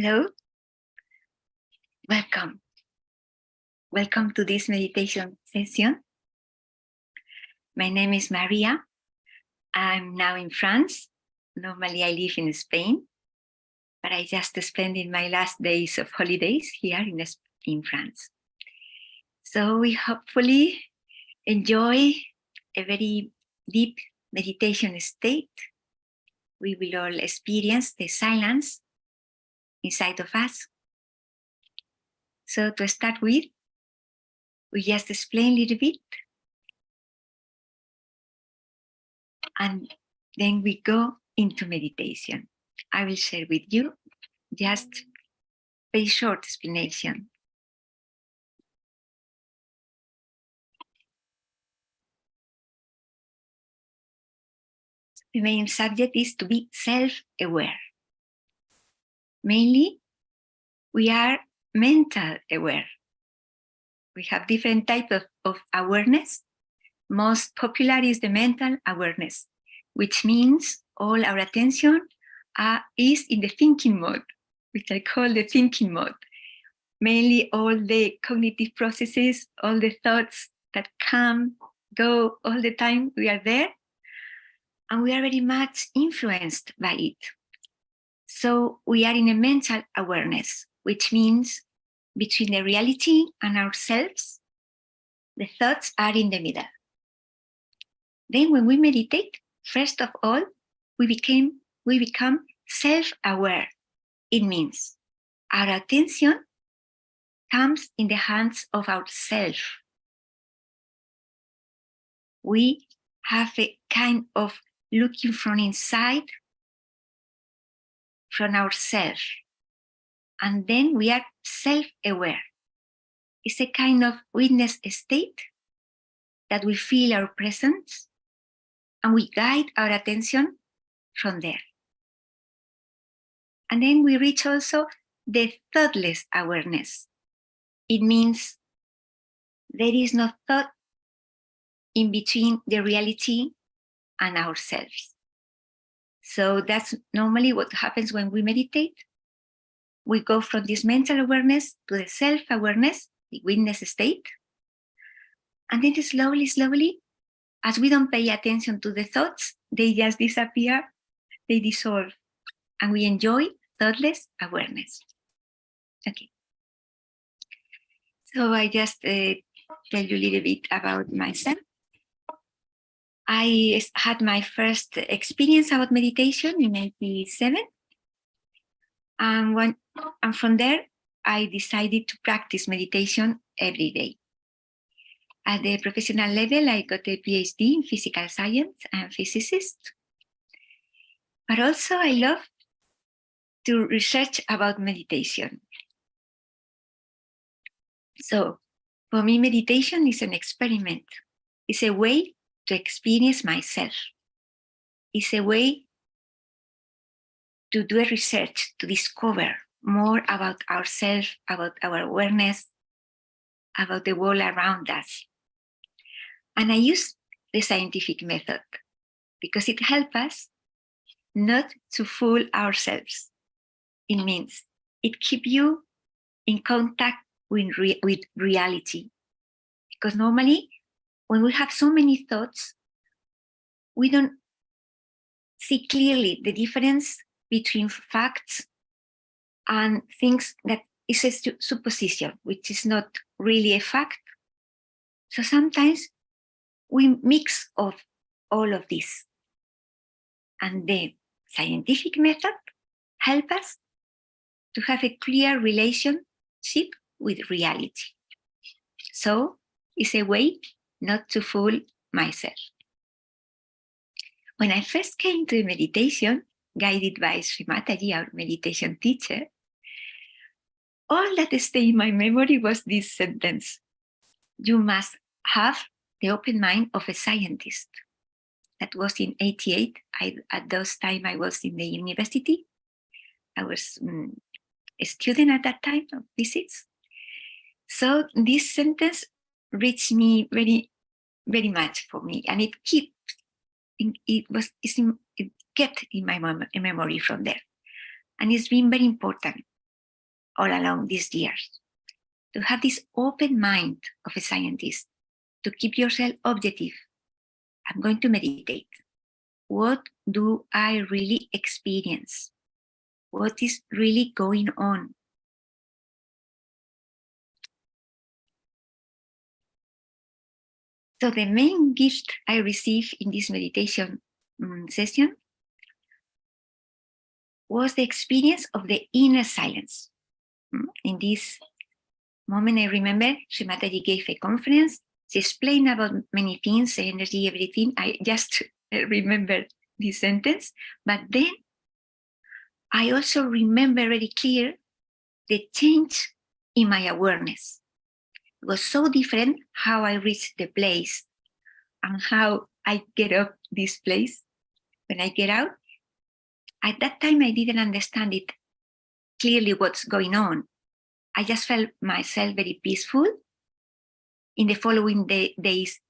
Hello, welcome. Welcome to this meditation session. My name is Maria. I'm now in France. Normally I live in Spain, but I just spent my last days of holidays here in France. So we hopefully enjoy a very deep meditation state. We will all experience the silence inside of us. So to start with, we just explain a little bit, and then we go into meditation. I will share with you just a very short explanation. The main subject is to be self-aware. Mainly, we are mental aware. We have different types of awareness. Most popular is the mental awareness, which means all our attention is in the thinking mode, which I call the thinking mode. Mainly all the cognitive processes, all the thoughts that come, go all the time, we are there, and we are very much influenced by it. So we are in a mental awareness, which means between the reality and ourselves, the thoughts are in the middle. Then when we meditate, first of all, we become self-aware. It means our attention comes in the hands of ourselves. We have a kind of looking from inside, from ourselves. And then we are self-aware. It's a kind of witness state that we feel our presence and we guide our attention from there. And then we reach also the thoughtless awareness. It means there is no thought in between the reality and ourselves. So that's normally what happens when we meditate. We go from this mental awareness to the self-awareness, the witness state. And then slowly, slowly, as we don't pay attention to the thoughts, they just disappear, they dissolve, and we enjoy thoughtless awareness. Okay. So I just tell you a little bit about myself. I had my first experience about meditation in 1997. And from there, I decided to practice meditation every day. At the professional level, I got a PhD in physical science and physicist. But also I love to research about meditation. So for me, meditation is an experiment. It's a way to experience myself. It's a way to do a research, to discover more about ourselves, about our awareness, about the world around us. And I use the scientific method because it helps us not to fool ourselves. It means it keeps you in contact with reality. Because normally, when we have so many thoughts, we don't see clearly the difference between facts and things that is a supposition, which is not really a fact. So sometimes we mix of all of this. And the scientific method helps us to have a clear relationship with reality. So it's a way not to fool myself. When I first came to meditation, guided by Sri Mataji, our meditation teacher, all that stayed in my memory was this sentence: you must have the open mind of a scientist. That was in 88. At those time, I was in the university. I was a student at that time of physics. So this sentence reached me very, very much for me, and it kept in my memory from there, and it's been very important all along these years. To have this open mind of a scientist, to keep yourself objective. I'm going to meditate. What do I really experience? What is really going on? So the main gift I received in this meditation session was the experience of the inner silence. In this moment, I remember Sri Mataji gave a conference. She explained about many things, energy, everything. I just remember this sentence. But then I also remember very clear the change in my awareness. It was so different how I reached the place and how I get up this place. When I get out, at that time I didn't understand it clearly what's going on. I just felt myself very peaceful. In the following days,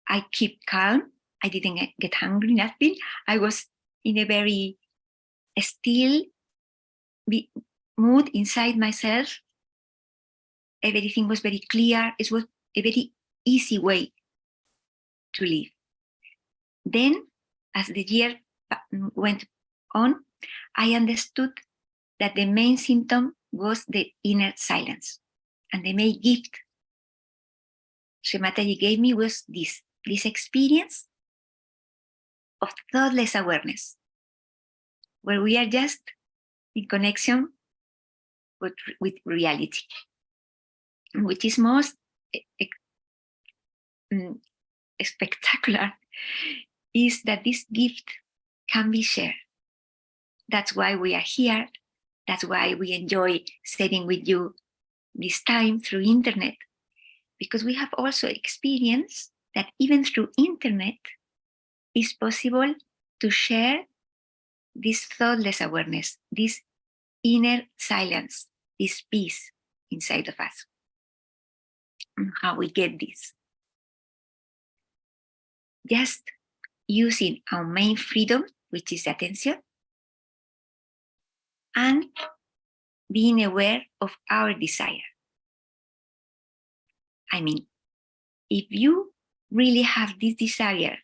I keep calm. I didn't get hungry, nothing. I was in a very still mood inside myself. Everything was very clear. It was a very easy way to live. Then, as the year went on, I understood that the main symptom was the inner silence. And the main gift Sri Mataji gave me was this experience of thoughtless awareness, where we are just in connection with reality, which is most spectacular is that this gift can be shared. That's why we are here. That's why we enjoy sitting with you this time through internet, because we have also experienced that even through internet, it's possible to share this thoughtless awareness, this inner silence, this peace inside of us. And how we get this? Just using our main freedom, which is attention, and being aware of our desire. I mean, if you really have this desire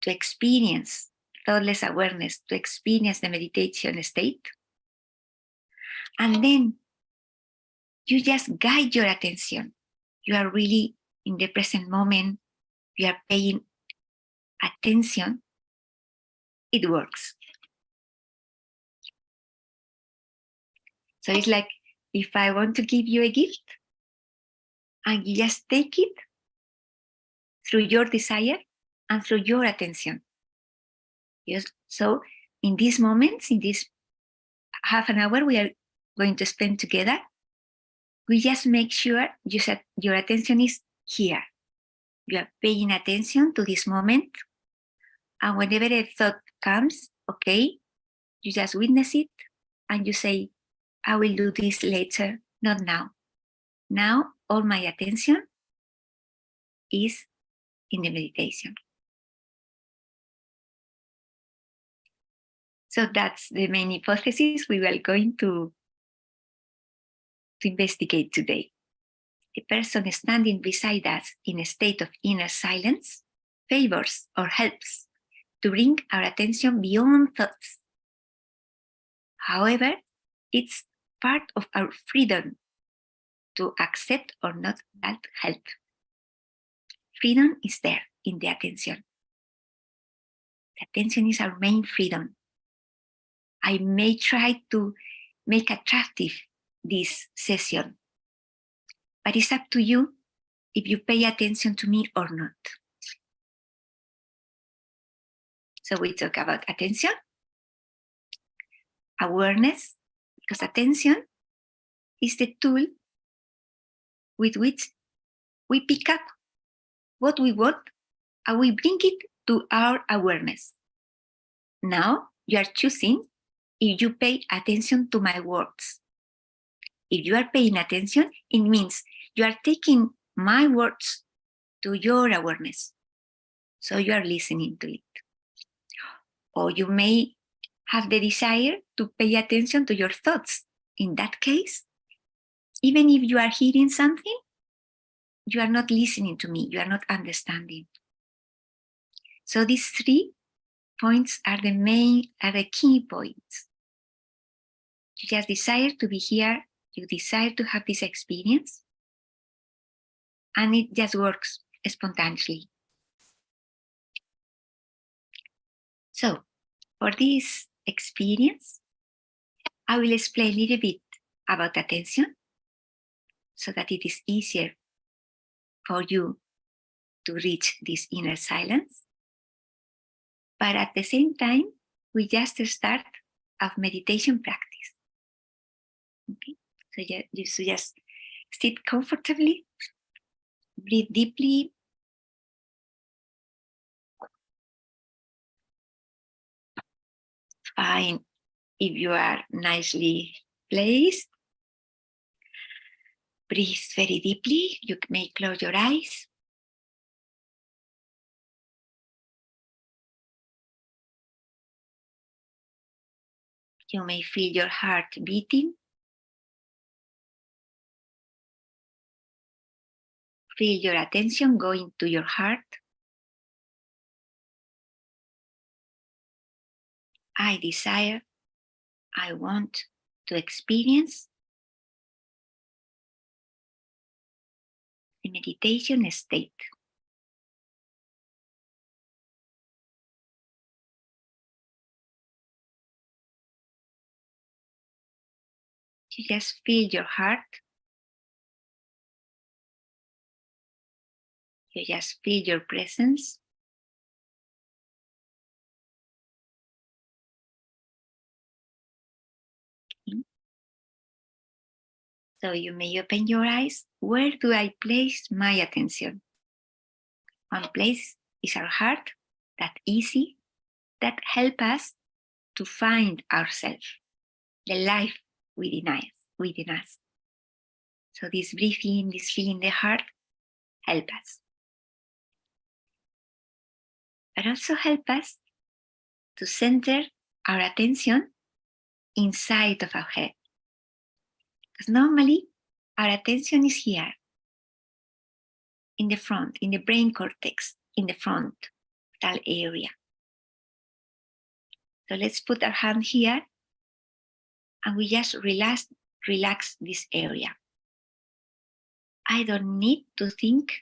to experience thoughtless awareness, to experience the meditation state, and then you just guide your attention, you are really in the present moment, you are paying attention, it works. So it's like if I want to give you a gift and you just take it through your desire and through your attention. Yes. So in these moments, in this half an hour we are going to spend together, we just make sure your attention is here. You are paying attention to this moment. And whenever a thought comes, okay, you just witness it and you say, I will do this later, not now. Now, all my attention is in the meditation. So that's the main hypothesis we are going to investigate today. A person standing beside us in a state of inner silence favors or helps to bring our attention beyond thoughts. However, it's part of our freedom to accept or not that help. Freedom is there in the attention. The attention is our main freedom. I may try to make attractive this session, but it's up to you if you pay attention to me or not. So we talk about attention, awareness, because attention is the tool with which we pick up what we want and we bring it to our awareness. Now you are choosing if you pay attention to my words. If you are paying attention, it means you are taking my words to your awareness. So you are listening to it. Or you may have the desire to pay attention to your thoughts. in that case, even if you are hearing something, you are not listening to me, you are not understanding. So these 3 points are the key points. You just desire to be here, you desire to have this experience, and it just works spontaneously. So for this experience, I will explain a little bit about attention so that it is easier for you to reach this inner silence. But at the same time, we just start of meditation practice. Okay, so you should just sit comfortably, breathe deeply, find if you are nicely placed. Breathe very deeply. You may close your eyes. You may feel your heart beating. Feel your attention going to your heart. I desire, I want to experience the meditation state. You just feel your heart. You just feel your presence. So you may open your eyes. Where do I place my attention? One place is our heart, that easy, that help us to find ourselves, the life within us. So this breathing, this feeling the heart help us. But also help us to center our attention inside of our head. Because normally our attention is here, in the front, in the brain cortex, in the frontal area. So let's put our hand here and we just relax this area. I don't need to think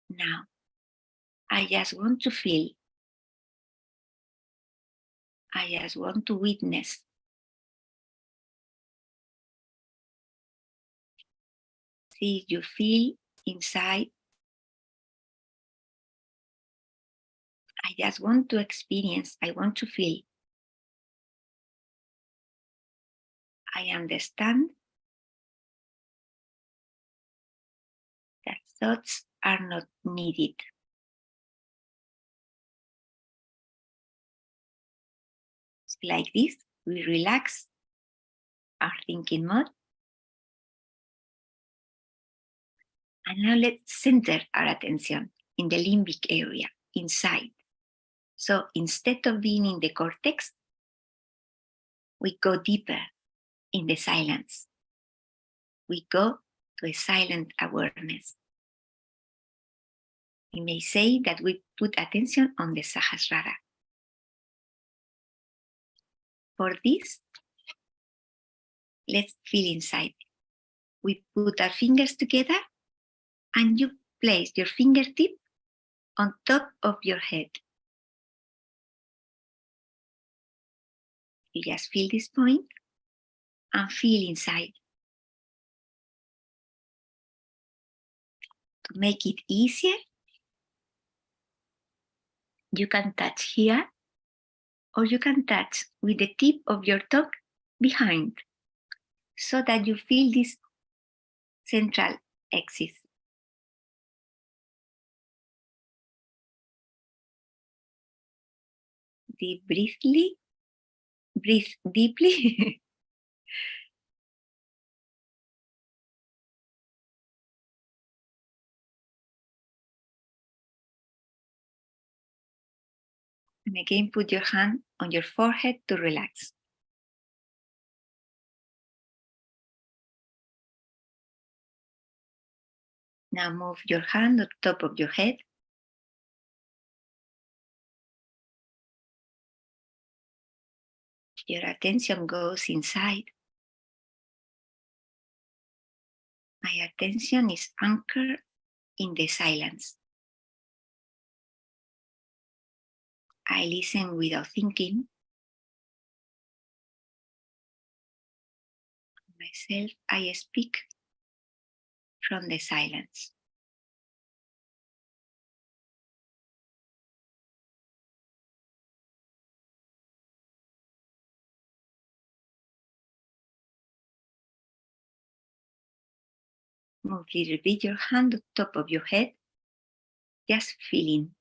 now. I just want to feel. I just want to witness. See, you feel inside. I just want to experience. I want to feel. I understand that thoughts are not needed. Like this, we relax our thinking mode. And now let's center our attention in the limbic area, inside. So instead of being in the cortex, we go deeper in the silence. We go to a silent awareness. We may say that we put attention on the Sahasrara. For this, let's feel inside. We put our fingers together and you place your fingertip on top of your head. You just feel this point and feel inside. To make it easier, you can touch here or you can touch with the tip of your tongue behind so that you feel this central axis. Breathe deeply. And again, put your hand on your forehead to relax. Now move your hand on top of your head. Your attention goes inside. My attention is anchored in the silence. I listen without thinking. Myself, I speak from the silence. Move a little bit your hand on top of your head, just feeling.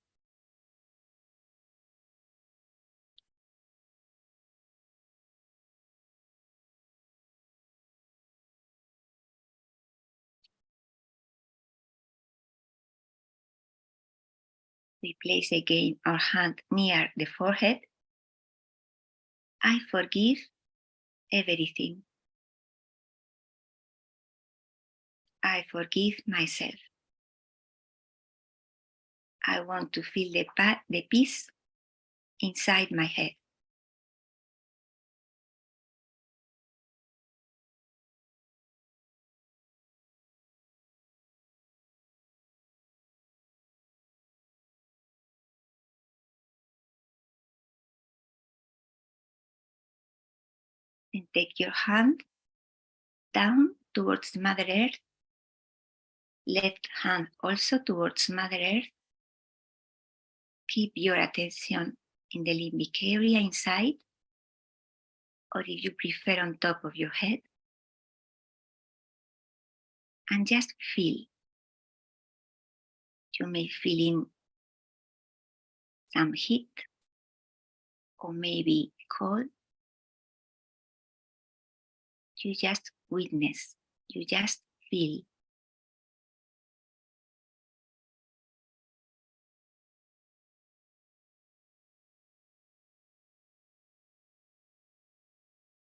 We place again our hand near the forehead. I forgive everything. I forgive myself. I want to feel the peace inside my head. And take your hand down towards Mother Earth. Left hand also towards Mother Earth. Keep your attention in the limbic area inside, or if you prefer on top of your head. And just feel. You may feel in some heat or maybe cold. You just witness, you just feel.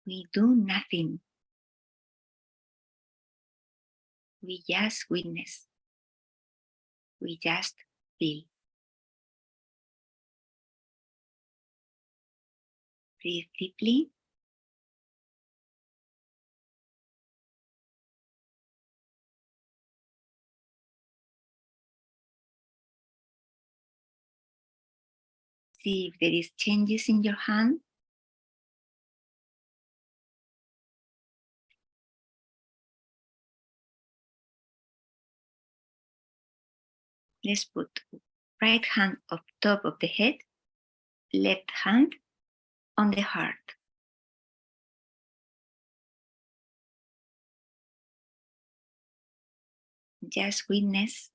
We do nothing. We just witness. We just feel. Breathe deeply. See if there is changes in your hand. Let's put right hand on top of the head, left hand on the heart. Just witness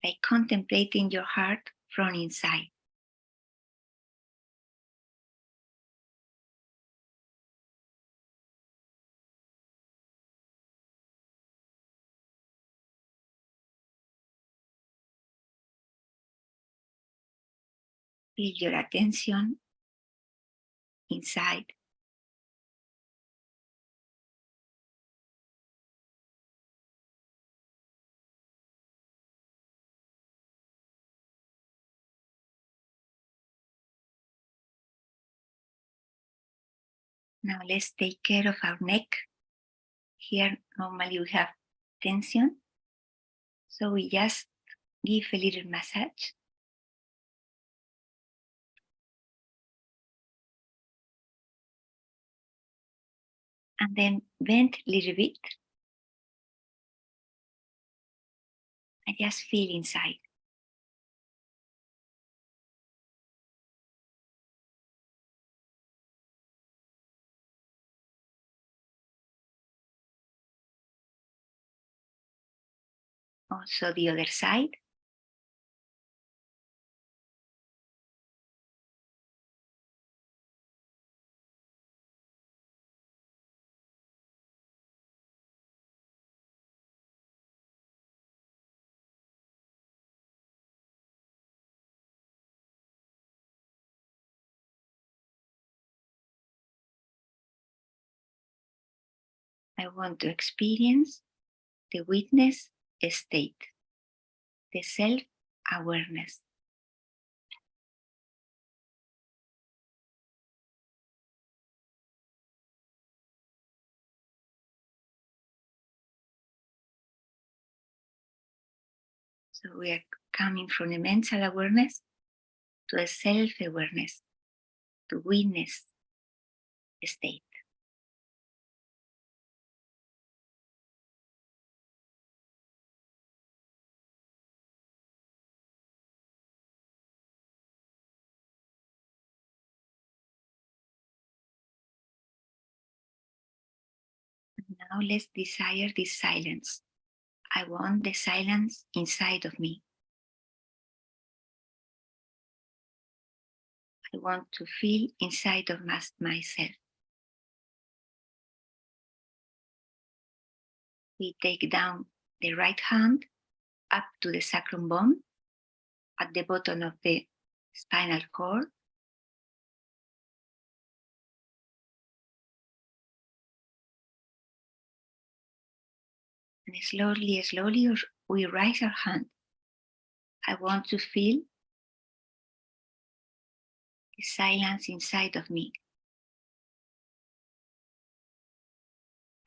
by contemplating your heart from inside. Feel your attention inside. Now let's take care of our neck. Here normally we have tension, so we just give a little massage. And then bend a little bit. And just feel inside. Also the other side. I want to experience the witness state, the self-awareness. So we are coming from the mental awareness to a self-awareness, to witness state. Now let's desire this silence. I want the silence inside of me. I want to feel inside of myself. We take down the right hand up to the sacrum bone at the bottom of the spinal cord. And slowly, slowly, we raise our hand. I want to feel the silence inside of me.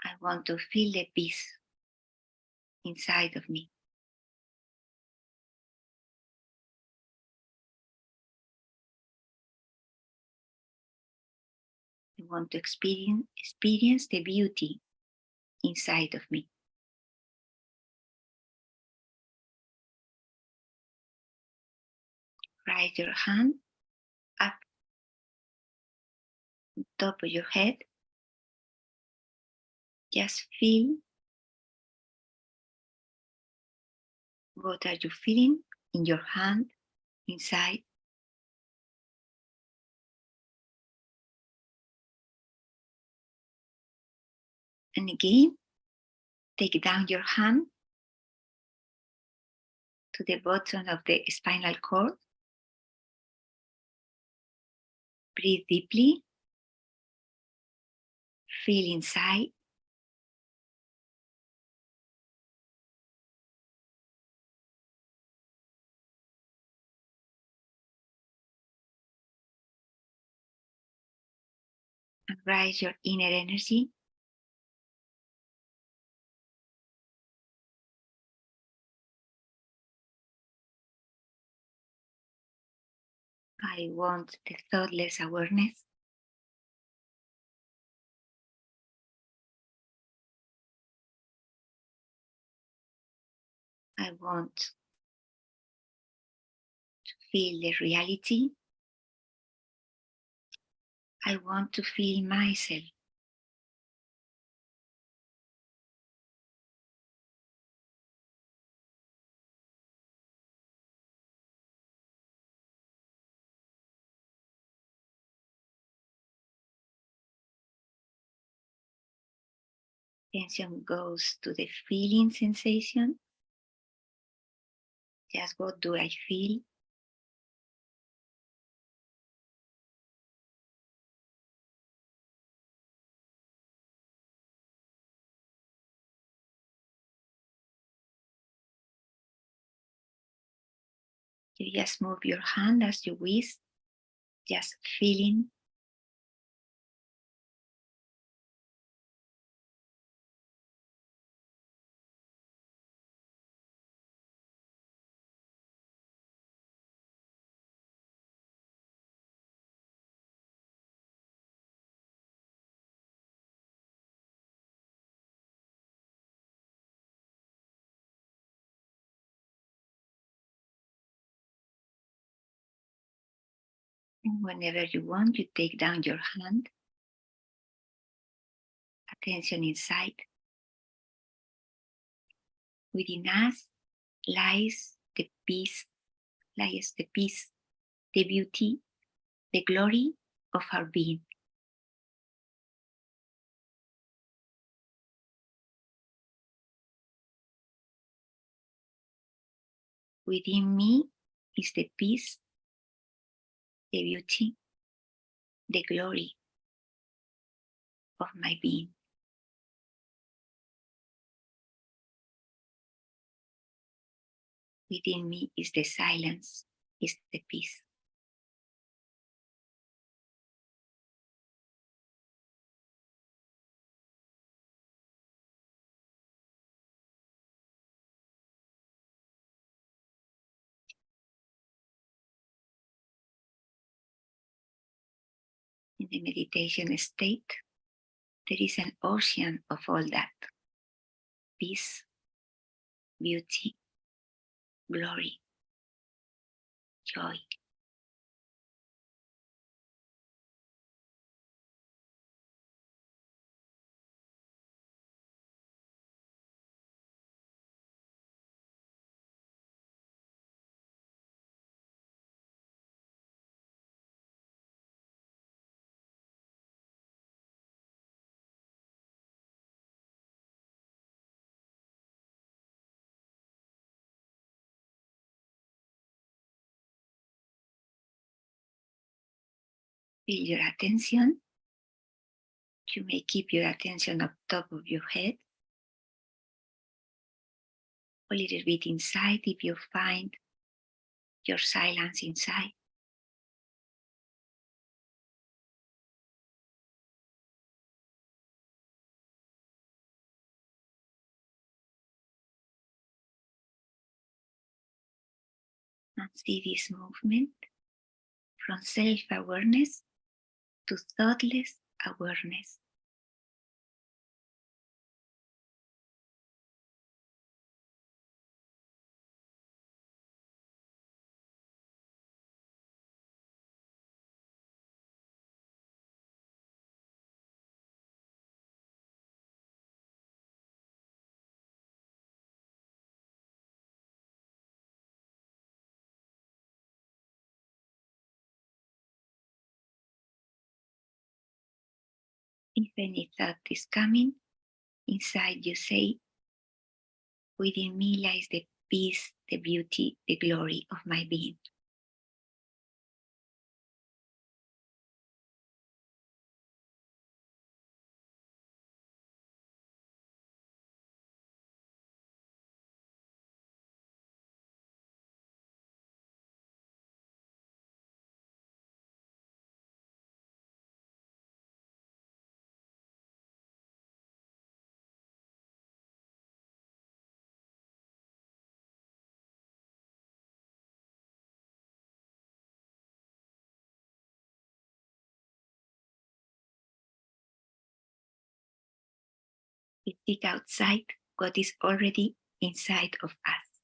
I want to feel the peace inside of me. I want to experience the beauty inside of me. Raise your hand up on top of your head. Just feel what are you feeling in your hand inside. And again, take down your hand to the bottom of the spinal cord. Breathe deeply. Feel inside. And raise your inner energy. I want the thoughtless awareness. I want to feel the reality. I want to feel myself. Attention goes to the feeling sensation. Just what do I feel? You just move your hand as you wish, just feeling. And whenever you want, you take down your hand. Attention inside. Within us lies the peace, the beauty, the glory of our being. Within me is the peace, the beauty, the glory of my being. Within me is the silence, is the peace. In the meditation state, there is an ocean of all that. Peace, beauty, glory, joy. Feel your attention. You may keep your attention up top of your head, a little bit inside if you find your silence inside. And see this movement from self-awareness to thoughtless awareness. If any thought is coming, inside you say, within me lies the peace, the beauty, the glory of my being. We seek outside what is already inside of us.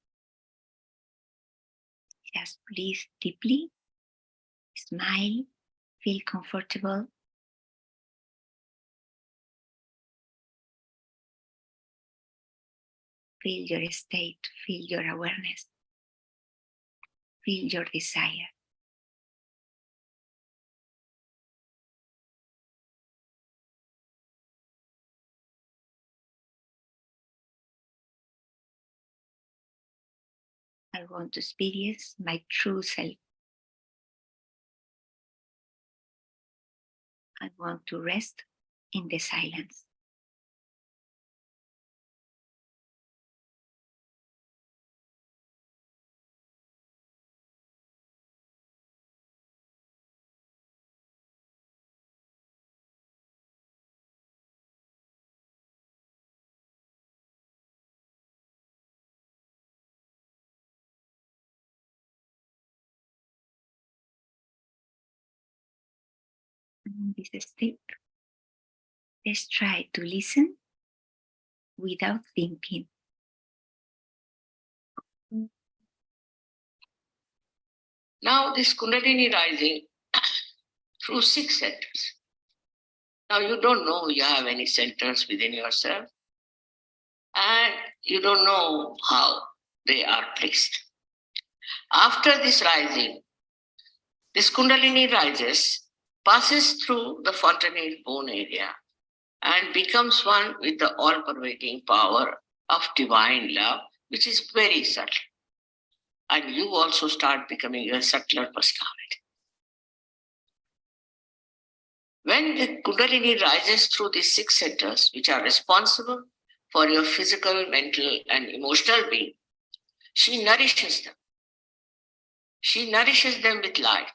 Just breathe deeply, smile, feel comfortable. Feel your state, feel your awareness, feel your desire. I want to experience my true self. I want to rest in the silence. In this state, let's try to listen without thinking. Now this Kundalini rising through 6 centers. Now you don't know you have any centers within yourself, and you don't know how they are placed. After this rising, this Kundalini rises, passes through the fontanelle bone area, and becomes one with the all-pervading power of divine love, which is very subtle. And you also start becoming a subtler personality. When the Kundalini rises through these 6 centers, which are responsible for your physical, mental, and emotional being, she nourishes them. She nourishes them with light.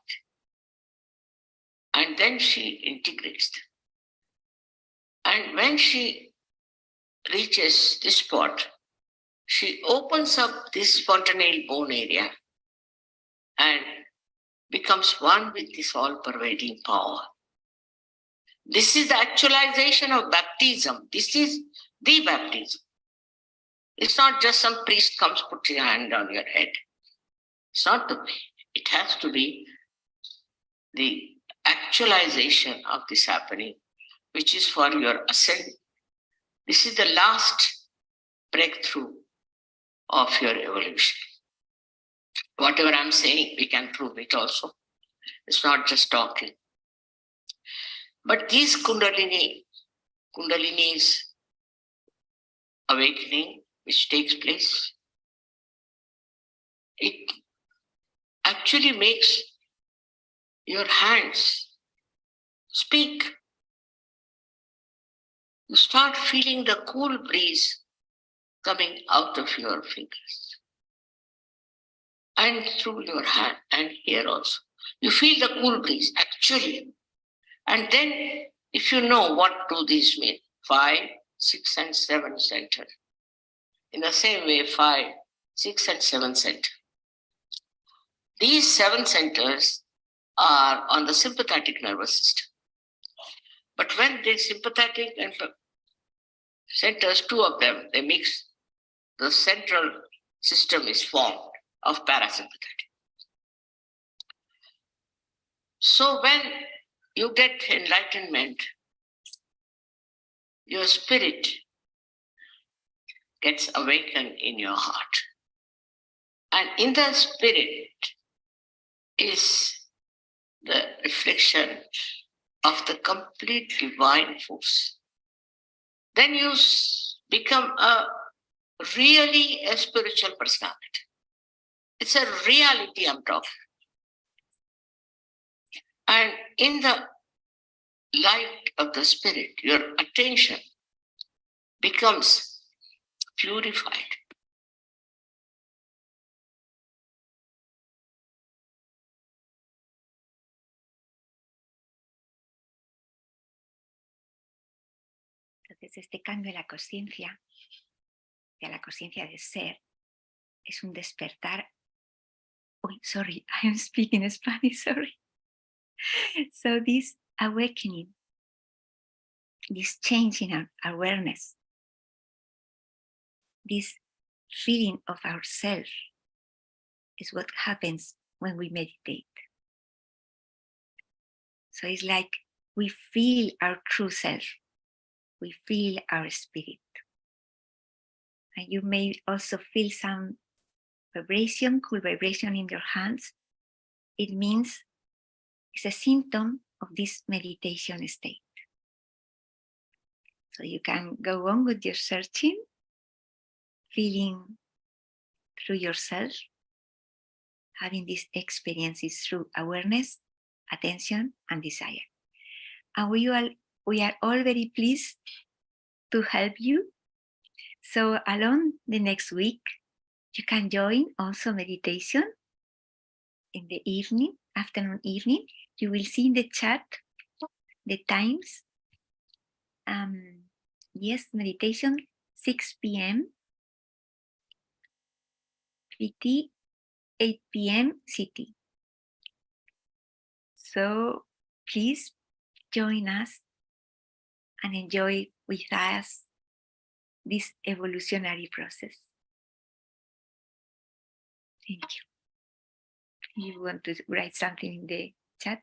And then she integrates them. And when she reaches this spot, she opens up this fontanelle bone area and becomes one with this all-pervading power. This is the actualization of baptism. This is the baptism. It's not just some priest comes, puts his hand on your head. It's not the way. It has to be the actualization of this happening, which is for your ascent. This is the last breakthrough of your evolution. Whatever I'm saying, we can prove it also. It's not just talking. But these Kundalini's awakening, which takes place, it actually makes your hands speak. You start feeling the cool breeze coming out of your fingers and through your hand and here also. You feel the cool breeze actually. And then if you know what do these mean, 5, 6, and 7 center. In the same way, 5, 6, and 7 center. These 7 centers are on the sympathetic nervous system. But when the sympathetic and centers, 2 of them, they mix, the central system is formed of parasympathetic. So when you get enlightenment, your spirit gets awakened in your heart. And in the spirit is the reflection of the complete divine force. Then you become really a spiritual personality. It's a reality I'm talking. And in the light of the spirit, your attention becomes purified. Entonces, este cambio de la conciencia de ser, es un despertar. Oh, sorry, I'm speaking Spanish, sorry. So this awakening, this change in our awareness, this feeling of ourself is what happens when we meditate. So it's like we feel our true self. We feel our spirit. And you may also feel some vibration, cool vibration in your hands. It means it's a symptom of this meditation state. So you can go on with your searching, feeling through yourself, having these experiences through awareness, attention, and desire. And we are all very pleased to help you. So along the next week, you can join also meditation in the evening, afternoon, evening. You will see in the chat the times. Yes, meditation, 6 p.m. PT, 8 p.m. CT. So please join us and enjoy with us this evolutionary process. Thank you. You want to write something in the chat?